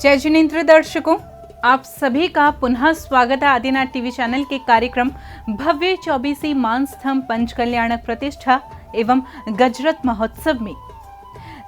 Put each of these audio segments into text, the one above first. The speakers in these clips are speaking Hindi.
जय जिनेंद्र दर्शकों, आप सभी का पुनः स्वागत है आदिनाथ टीवी चैनल के कार्यक्रम भव्य 24वीं मानस्तंभ पंचकल्याणक प्रतिष्ठा एवं गजरत महोत्सव में।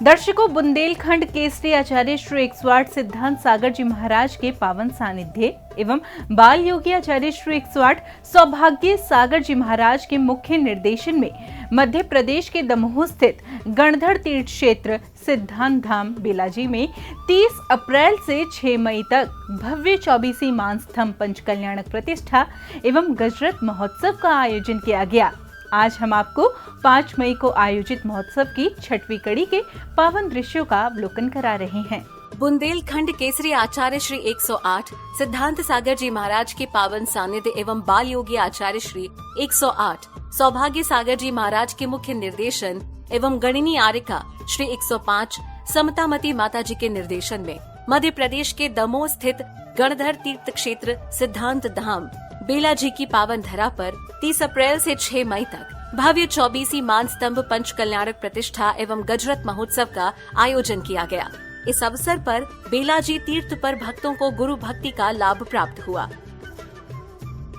दर्शकों, बुंदेलखंड केसरी आचार्य श्री 108 सिद्धांत सागर जी महाराज के पावन सानिध्य एवं बाल योगी आचार्य श्री 108 सौभाग्य सागर जी महाराज के मुख्य निर्देशन में मध्य प्रदेश के दमोह स्थित गणधर तीर्थ क्षेत्र सिद्धांत धाम बेलाजी में 30 अप्रैल से 6 मई तक भव्य 24वीं मानस्तंभ पंचकल्याणक प्रतिष्ठा एवं गजरत महोत्सव का आयोजन किया गया। आज हम आपको 5 मई को आयोजित महोत्सव की 6वीं कड़ी के पावन दृश्यों का अवलोकन करा रहे हैं। बुंदेलखंड केसरी आचार्य श्री 108 सिद्धांत सागर जी महाराज के पावन सानिध्य एवं बाल योगी आचार्य श्री 108 सौभाग्य सागर जी महाराज के मुख्य निर्देशन एवं गणिनी आर्यिका श्री 105 समतामती माता जी के निर्देशन में मध्य प्रदेश के दमोह स्थित गणधर तीर्थ क्षेत्र सिद्धांत धाम बेलाजी की पावन धरा पर 30 अप्रैल से 6 मई तक भव्य 24वीं मानस्तंभ पंचकल्याणक प्रतिष्ठा एवं गजरत महोत्सव का आयोजन किया गया। इस अवसर पर बेलाजी तीर्थ पर भक्तों को गुरु भक्ति का लाभ प्राप्त हुआ।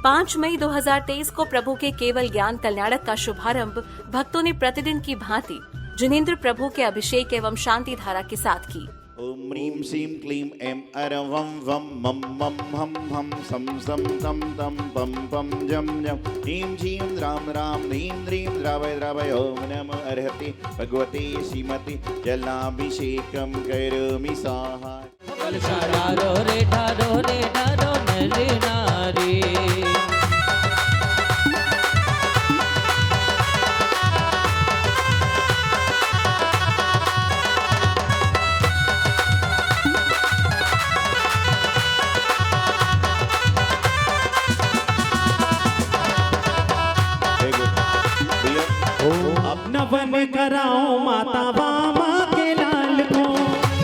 5 मई 2023 को प्रभु के केवल ज्ञान कल्याणक का शुभारंभ भक्तों ने प्रतिदिन की भांति जिनेंद्र प्रभु के अभिषेक एवं शांति धारा के साथ की। ओम ह्रीं श्रीं क्लीं ऐं अरवं वं मं मं हं हं सं सं तं तं पं पं जं जं ह्रीं झीं द्रां रां ह्रीं ह्रीं द्रावय द्रावय ओम नमो अर्हते भगवते श्रीमते जलाभिषेकं करोमि स्वाहा। ठाडो रे ठाडो नरे नारी नवन कराओ माता बामा के लाल को,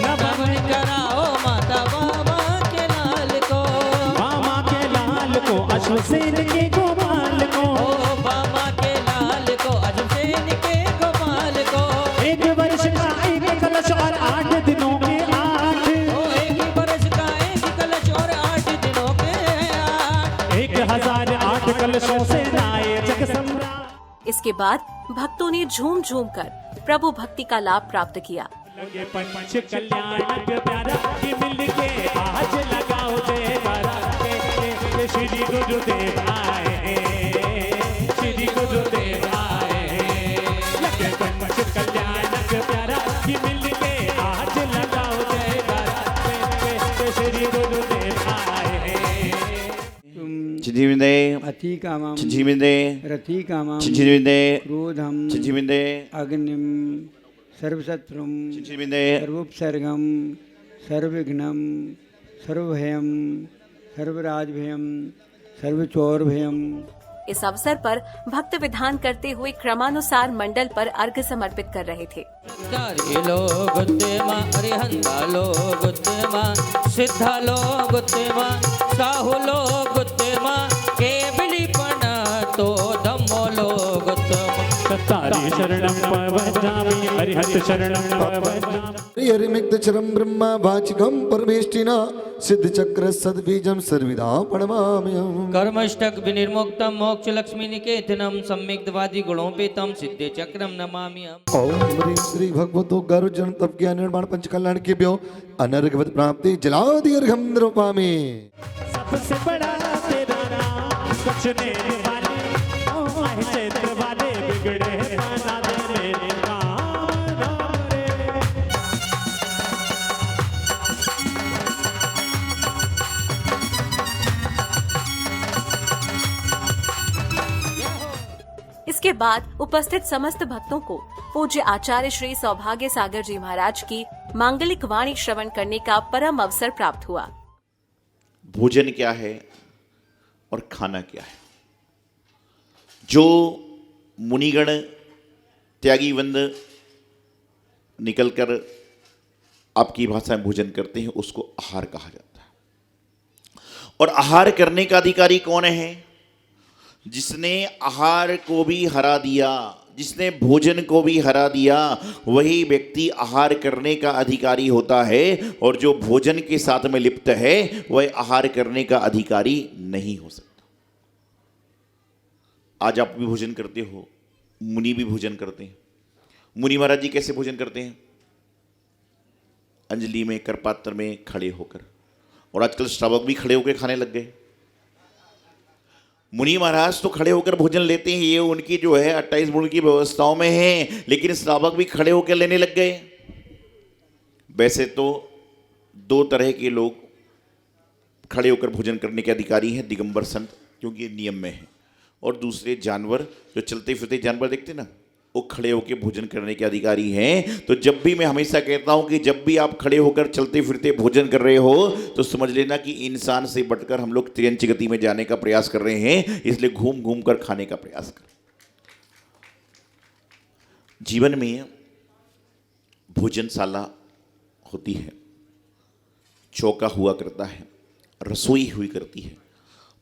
नवन कराओ माता बाबा के लाल को, बामा के लाल को अश्वसेन के गोपाल को, ओ बाबा के लाल को अश्वसेन के गोपाल को। 1 वर्ष का 1 कलश और 8 दिनों के 8, ओ 1 वर्ष का 1 कलश और 8 दिनों के 8, 1008 कलशों से नाये जग सम्राट। इसके बाद भक्तों ने झूम झूम कर प्रभु भक्ति का लाभ प्राप्त किया। लगे पंच कल्याणक प्यारा कि मिल के आज लगाओ जयकारा के श्री गुरुदेव आए, श्री गुरुदेव आए। लगे पंच कल्याणक प्यारा कि मिल के आज लगाओ जयकारा के श्री गुरुदेव आए। चिजिमिंदे अतिकामं चिजिमिंदे रतिकामं चिजिमिंदे क्रोधं चिजिमिंदे अग्निं सर्वशत्रुं चिजिमिंदे सर्वोपसर्गं सर्वविघ्नं सर्वभयं सर्वराजभयं सर्वचौरभयं। इस अवसर पर भक्त विधान करते हुए क्रमानुसार मंडल पर अर्घ्य समर्पित कर रहे थे। दारी लो गुत्ते माँ अरिहंता लो गुत्ते माँ सिद्धा लो गुत्ते माँ साहु लो गुत्ते माँ केवली पण तो धम्मो लो गुत्ते माँ। सत्तारि शरणं भजामि हरिहत शरणं भजामि। हरिमिक्तचरं ब्रह्म वाचिकं परमेष्टिना सिद्धचक्र सद्बीजं सर्वदा प्रणमाम्यहम्। कर्मष्टक विनिर्मुक्तम मोक्ष लक्ष्मी निकेतनम सम्यक्तवादी गुणोपेतम सिद्धे चक्रम नमामि। ओम ह्रीं श्री भगवतो गरुजन तप ज्ञान निर्माण पंचकल्याण के भ्यो अनर्घवत प्राप्ति जलादि अर्घम निरूपामि। सबसे बड़ा तेरा नाम बचने वाले क्षेत्र वाले बिगड़े बना दे मेरे काम रे। इसके बाद उपस्थित समस्त भक्तों को पूज्य आचार्य श्री सौभाग्य सागर जी महाराज की मांगलिक वाणी श्रवण करने का परम अवसर प्राप्त हुआ। भोजन क्या है और खाना क्या है? जो मुनिगण त्यागी वंद निकलकर आपकी भाषा में भोजन करते हैं उसको आहार कहा जाता है। और आहार करने का अधिकारी कौन है? जिसने आहार को भी हरा दिया, जिसने भोजन को भी हरा दिया वही व्यक्ति आहार करने का अधिकारी होता है, और जो भोजन के साथ में लिप्त है वह आहार करने का अधिकारी नहीं हो सकता। आज आप भी भोजन करते हो, मुनि भी भोजन करते हैं। मुनि महाराज जी कैसे भोजन करते हैं? अंजलि में, करपात्र में खड़े होकर, और आजकल श्रावक भी खड़े होकर खाने लग गए। मुनि महाराज तो खड़े होकर भोजन लेते हैं, ये उनकी जो है 28 गुण की व्यवस्थाओं में है, लेकिन श्रावक भी खड़े होकर लेने लग गए। वैसे तो दो तरह के लोग खड़े होकर भोजन करने के अधिकारी हैं, दिगंबर संत, क्योंकि नियम में है, और दूसरे जानवर जो चलते फिरते जानवर देखते ना, वो खड़े होकर भोजन करने के अधिकारी हैं। तो जब भी मैं हमेशा कहता हूं कि जब भी आप खड़े होकर चलते फिरते भोजन कर रहे हो तो समझ लेना कि इंसान से बढ़कर हम लोग तिरंच गति में जाने का प्रयास कर रहे हैं, इसलिए घूम घूम कर खाने का प्रयास कर। जीवन में भोजनशाला होती है, चौका हुआ करता है, रसोई हुई करती है।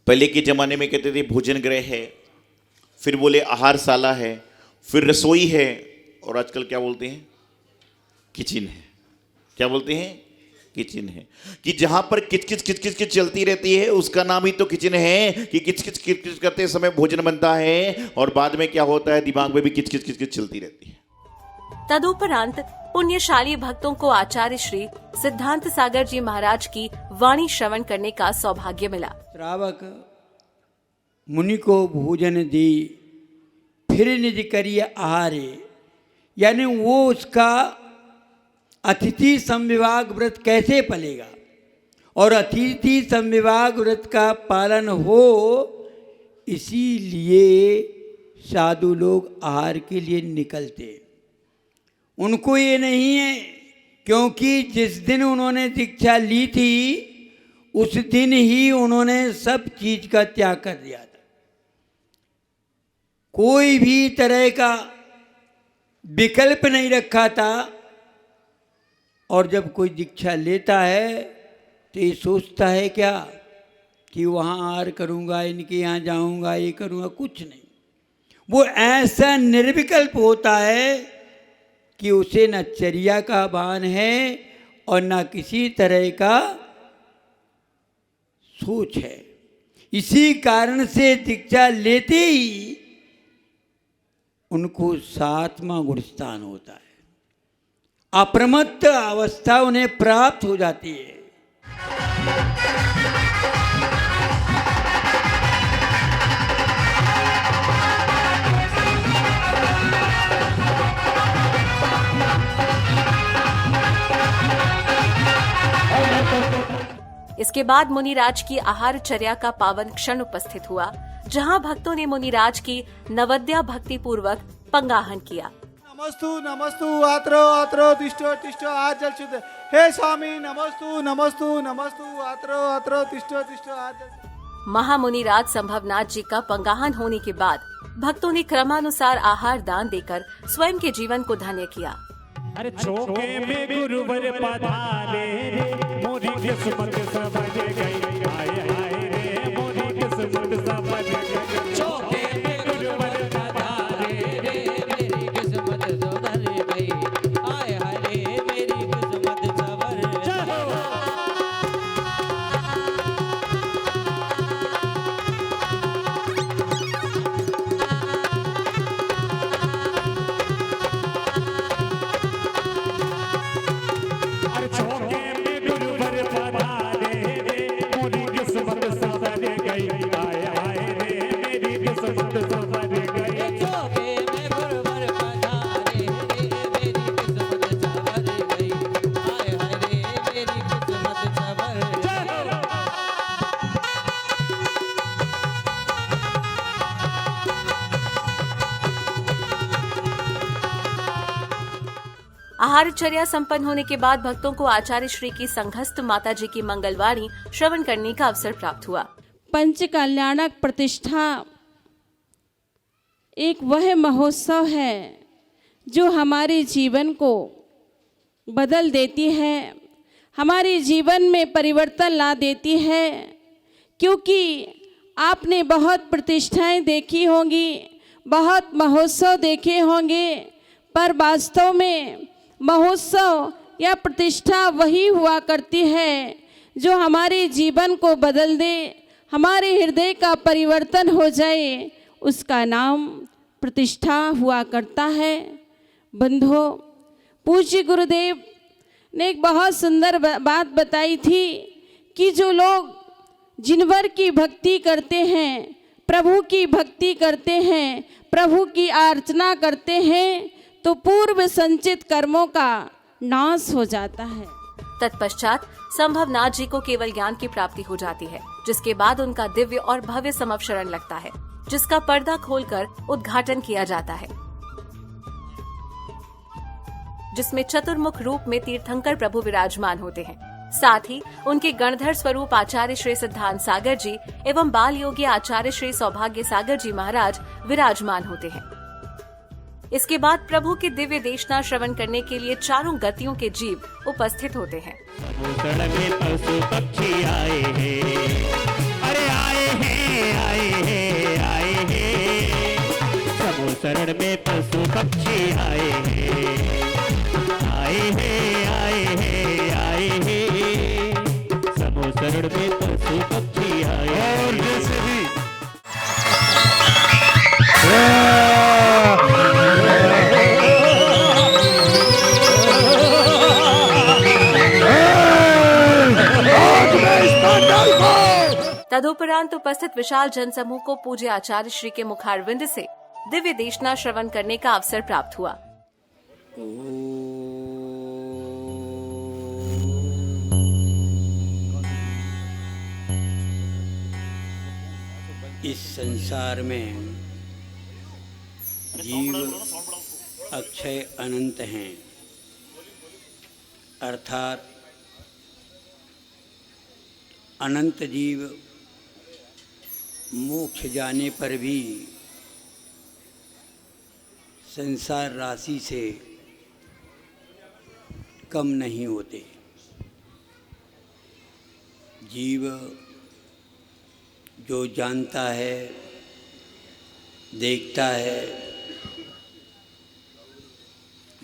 पहले के जमाने में कहते थे भोजन गृह है, फिर बोले आहारशाला है, फिर रसोई है, और आजकल क्या बोलते हैं? किचन है। क्या बोलते हैं? किचन है। कि जहां पर किचकिच किचकिच किच चलती रहती है उसका नाम ही तो किचन है, कि किचकिच किचकिच करते समय भोजन बनता है, और बाद में क्या होता है, दिमाग में भी किचकिच किचकिच चलती रहती है। तदुपरांत पुण्यशाली भक्तों को आचार्य श्री सिद्धांत सागर जी महाराज की वाणी श्रवण करने का सौभाग्य मिला। श्रावक मुनि को भोजन दी, फिर निज करिए आहारे, यानी वो उसका अतिथि संविभाग व्रत कैसे पलेगा, और अतिथि संविभाग व्रत का पालन हो, इसीलिए साधु लोग आहार के लिए निकलते। उनको ये नहीं है, क्योंकि जिस दिन उन्होंने दीक्षा ली थी उस दिन ही उन्होंने सब चीज का त्याग कर दिया था। कोई भी तरह का विकल्प नहीं रखा था, और जब कोई दीक्षा लेता है तो ये सोचता है क्या कि वहाँ आहार करूँगा, इनके यहाँ जाऊँगा, ये करूँगा, कुछ नहीं। वो ऐसा निर्विकल्प होता है कि उसे न चर्या का भान है और न किसी तरह का सोच है। इसी कारण से दीक्षा लेते ही उनको 7वां गुण स्थान होता है, अप्रमत्त अवस्था उन्हें प्राप्त हो जाती है। इसके बाद मुनिराज की आहारचर्या का पावन क्षण उपस्थित हुआ, जहां भक्तों ने मुनिराज की नवद्या भक्ति पूर्वक पंगाहन किया। नमस्तु नमस्तु आत्रो आत्रो तिष्ठो तिष्ठो आज जल शुद्ध, हे स्वामी नमस्तु नमस्तु नमस्तु आत्रो आत्रो तिष्ठो तिष्ठो आज जल। महामुनिराज संभवनाथ जी का पंगाहन होने के बाद भक्तों ने क्रमानुसार आहार दान देकर स्वयं के जीवन को धन्य किया। अरे चौके में गुरुवर पधारे रे, मोरी किस्मत समझ गई, आए आए रे मोरी किस्मत समझ गई। चौके में गुरुवर पधारे रे, मेरी किस्मत सुधर गई, आय हाय रे मेरी किस्मत संवर गई। अरे चौके में गुरुवर पधारे रे, मोरी किस्मत समझ गई, आए आए रे मेरी किस्मत समझ गई। चौके में गुरुवर पधारे रे, मेरी किस्मत संवर गई, आय हाय रे मेरी किस्मत संवर गई। आहारचर्या संपन्न होने के बाद भक्तों को आचार्य श्री की संघस्थ माता जी की मंगलवाणी श्रवण करने का अवसर प्राप्त हुआ। पंच कल्याणक प्रतिष्ठा एक वह महोत्सव है जो हमारे जीवन को बदल देती है, हमारे जीवन में परिवर्तन ला देती है। क्योंकि आपने बहुत प्रतिष्ठाएं देखी होंगी, बहुत महोत्सव देखे होंगे, पर वास्तव में महोत्सव या प्रतिष्ठा वही हुआ करती है जो हमारे जीवन को बदल दे, हमारे हृदय का परिवर्तन हो जाए, उसका नाम प्रतिष्ठा हुआ करता है। बंधुओं, पूज्य गुरुदेव ने एक बहुत सुंदर बात बताई थी कि जो लोग जिनवर की भक्ति करते हैं, प्रभु की भक्ति करते हैं, प्रभु की अर्चना करते हैं, तो पूर्व संचित कर्मों का नाश हो जाता है। तत्पश्चात संभवनाथ जी को केवल ज्ञान की प्राप्ति हो जाती है, जिसके बाद उनका दिव्य और भव्य समवशरण लगता है, जिसका पर्दा खोलकर उद्घाटन किया जाता है, जिसमें चतुर्मुख रूप में तीर्थंकर प्रभु विराजमान होते हैं। साथ ही उनके गणधर स्वरूप आचार्य श्री सिद्धांत सागर जी एवं बाल योगी आचार्य श्री सौभाग्य सागर जी महाराज विराजमान होते हैं। इसके बाद प्रभु के दिव्य देशना श्रवण करने के लिए चारों गतियों के जीव उपस्थित होते हैं। समुद्र में पशु पक्षी आए हैं, अरे आए हैं, आए हैं, आए हैं। समुद्र में पशु पक्षी आए हैं, आए हैं, आए हैं, आए हैं। समुद्र में पशु पक्षी आए हैं। और जैसे भी तदुपरांत उपस्थित विशाल जनसमूह को पूज्य आचार्य श्री के मुखारविंद से दिव्य देशना श्रवण करने का अवसर प्राप्त हुआ। इस संसार में जीव अक्षय अनंत हैं, अर्थात अनंत जीव मोक्ष जाने पर भी संसार राशि से कम नहीं होते। जीव जो जानता है, देखता है,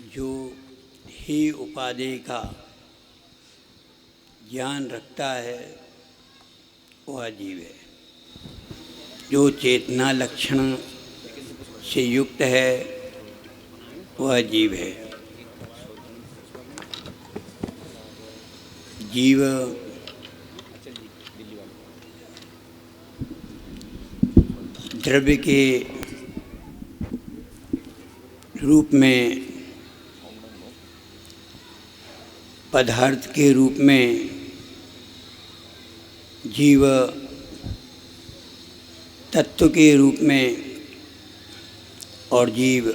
जो ही उपादेय का ज्ञान रखता है, वह जीव है। जो चेतना लक्षण से युक्त है, वह जीव है। जीव द्रव्य के रूप में, पदार्थ के रूप में जीव तत्व के रूप में और जीव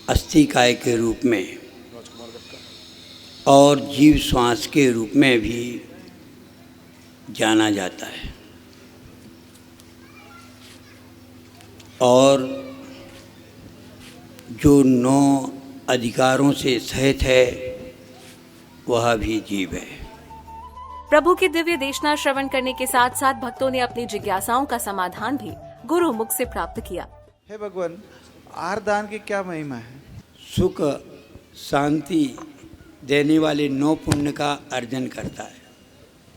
अस्थिकाय के रूप में और जीव श्वास के रूप में भी जाना जाता है। और जो 9 अधिकारों से सहित है, वह भी जीव है। प्रभु की दिव्य देशना श्रवण करने के साथ साथ भक्तों ने अपनी जिज्ञासाओं का समाधान भी गुरु मुख से प्राप्त किया। हे भगवान, आरदान की क्या महिमा है? सुख शांति देने वाले 9 पुण्य का अर्जन करता है।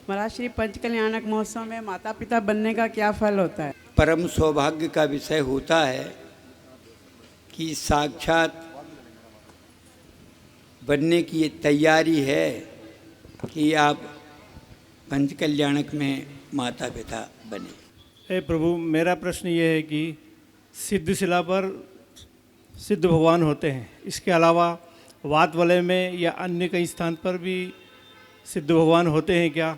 महाराज, श्री पंचकल्याणक महोत्सव में माता पिता बनने का क्या फल होता है? परम सौभाग्य का विषय होता है कि साक्षात बनने की ये तैयारी है कि आप पंचकल्याणक में माता पिता बने। हे प्रभु, मेरा प्रश्न ये है कि सिद्धशिला पर सिद्ध भगवान होते हैं, इसके अलावा वात वलय में या अन्य कई स्थान पर भी सिद्ध भगवान होते हैं क्या?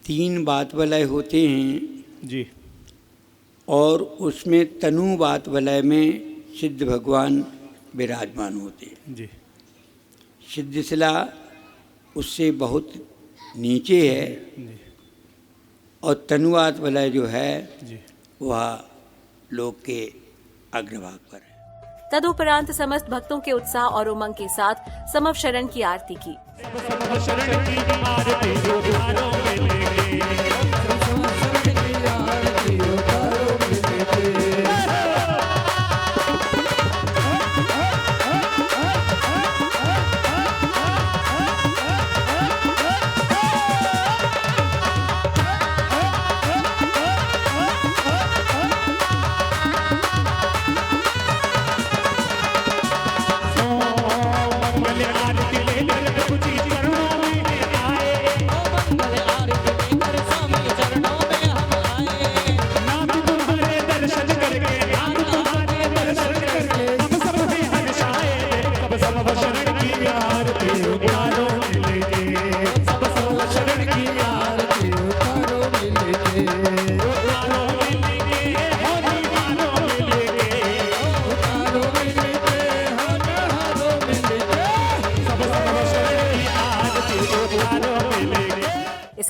3 वात वलय होते हैं जी, और उसमें तनु वात वलय में सिद्ध भगवान विराजमान होते हैं जी। सिद्धशिला उससे बहुत नीचे है जी। और तनुवात वलय जो है जी, वह लोक के अग्रभाग पर है। तदुपरांत समस्त भक्तों के उत्साह और उमंग के साथ समवशरण की आरती की। शरण की आरती जो द्वारों में लेके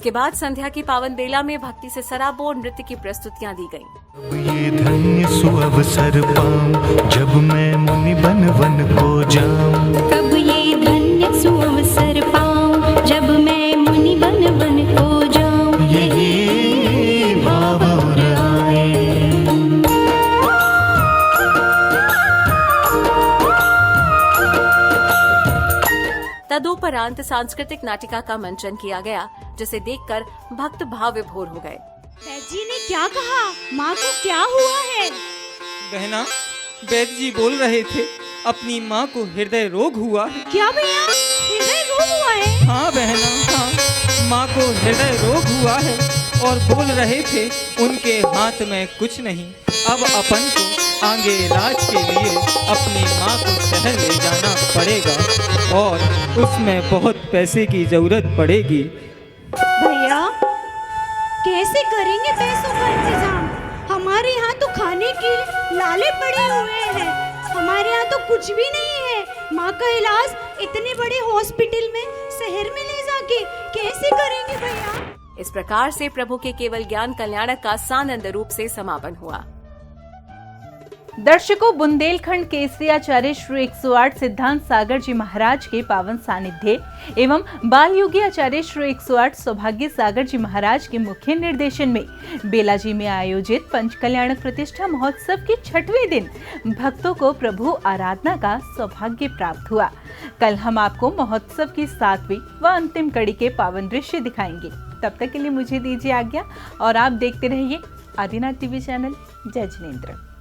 इसके बाद संध्या की पावन बेला में भक्ति से सराबोर नृत्य की प्रस्तुतियां दी गयी। ये धन्य सुअवसर पाऊं जब मैं मुनि बन वन को जाऊं। कब ये धन्य सुअवसर पाऊं जब मैं मुनि बन वन को जाऊं। यही भाव और आए। तदुपरांत सांस्कृतिक नाटिका का मंचन किया गया, जिसे देखकर भक्त भाव विभोर हो गए। वैद्य जी ने क्या कहा? माँ को क्या हुआ है? बहना, वैद्य जी बोल रहे थे अपनी माँ को हृदय रोग हुआ है। क्या भैया, हृदय रोग हुआ है? हाँ बहना, हाँ, माँ को हृदय रोग हुआ है और बोल रहे थे उनके हाथ में कुछ नहीं। अब अपन को आगे इलाज के लिए अपनी माँ को शहर ले जाना पड़ेगा और उसमें बहुत पैसे की जरूरत पड़ेगी। भैया, कैसे करेंगे पैसों का इंतजाम? हमारे यहाँ तो खाने के लाले पड़े हुए हैं। हमारे यहाँ तो कुछ भी नहीं है। माँ का इलाज इतने बड़े हॉस्पिटल में शहर में ले जाके कैसे करेंगे भैया? इस प्रकार से प्रभु के केवल ज्ञान कल्याणक का सानंद रूप से समापन हुआ। दर्शकों, बुंदेलखंड केसरी आचार्य श्री 108 सिद्धांत सागर जी महाराज के पावन सानिध्य एवं बाल योगी आचार्य श्री 108 सौभाग्य सागर जी महाराज के मुख्य निर्देशन में बेलाजी में आयोजित पंच कल्याणक प्रतिष्ठा महोत्सव के 6वें दिन भक्तों को प्रभु आराधना का सौभाग्य प्राप्त हुआ। कल हम आपको महोत्सव की 7वीं व अंतिम कड़ी के पावन दृश्य दिखाएंगे। तब तक के लिए मुझे दीजिए आज्ञा और आप देखते रहिए आदिनाथ टीवी चैनल। जय जिनेंद्र।